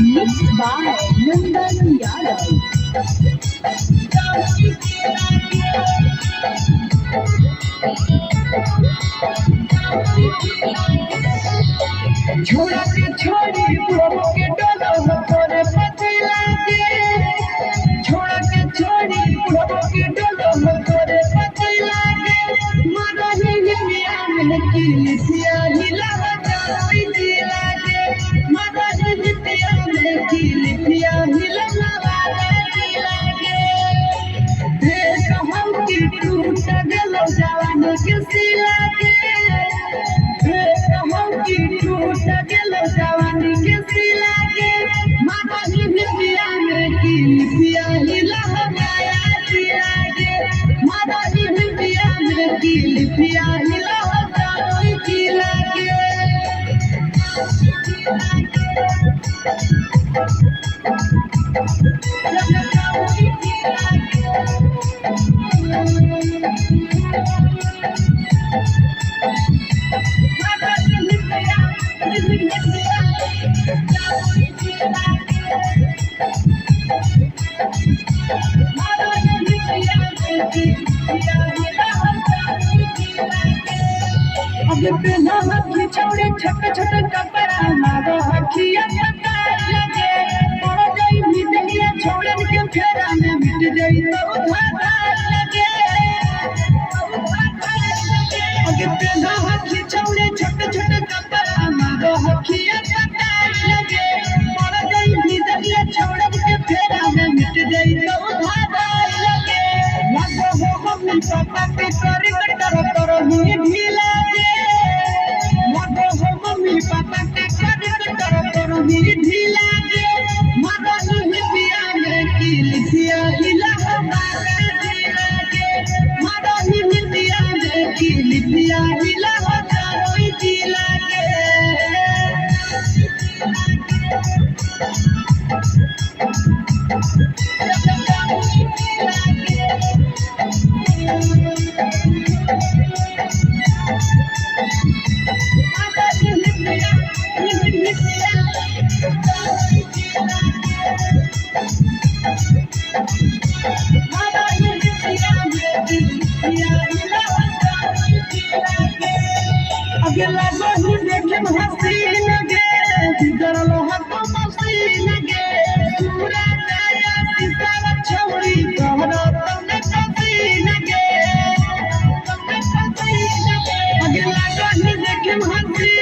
Mixed by Nandan Yadav. छोड़ा के छोड़ी प्रभु के डोलो तोरे पतिला के छोड़ा के छोड़ी प्रभु के डोलो तोरे पतिला के मारा ही मिया में की लिया हिला जाई दिला के मारा ही मिया में की लिया हिला दिला के हे हम की टूट गलो जवान के सिला के की टूट गलो जवानी के सिला के माता ही मिया में की लिया हिला गया सिला के माता ही मिया में की लिया हिला जाई सिला के अगे पेना हकी छोड़े छोटे छोटे कपड़ा मारो हकिया पता लगे पड़ जाई मिटलिया छोड़े के फेरा में मिट जाई तो धागा लगे अगे पेना हकी छोड़े छोटे छोटे कपड़ा मारो हकिया पता लगे पड़ जाई मिटलिया छोड़े के फेरा में मिट जाई तो धागा लगे लगो हो हम पापा के करे कटर करो ही ढीला पापा के करे कटर ही ढीला के मारा ही पिया में की लिया हिला ढीला के मारा ही पिया में की लिया हिला जाई ढीला के अगला ही देखे हसीन गे जिधर लोहा तो मसीन गे पूरा दया सितारा छोड़ी तोहरा तुमने कसीन गे अगला ही देखे हसीन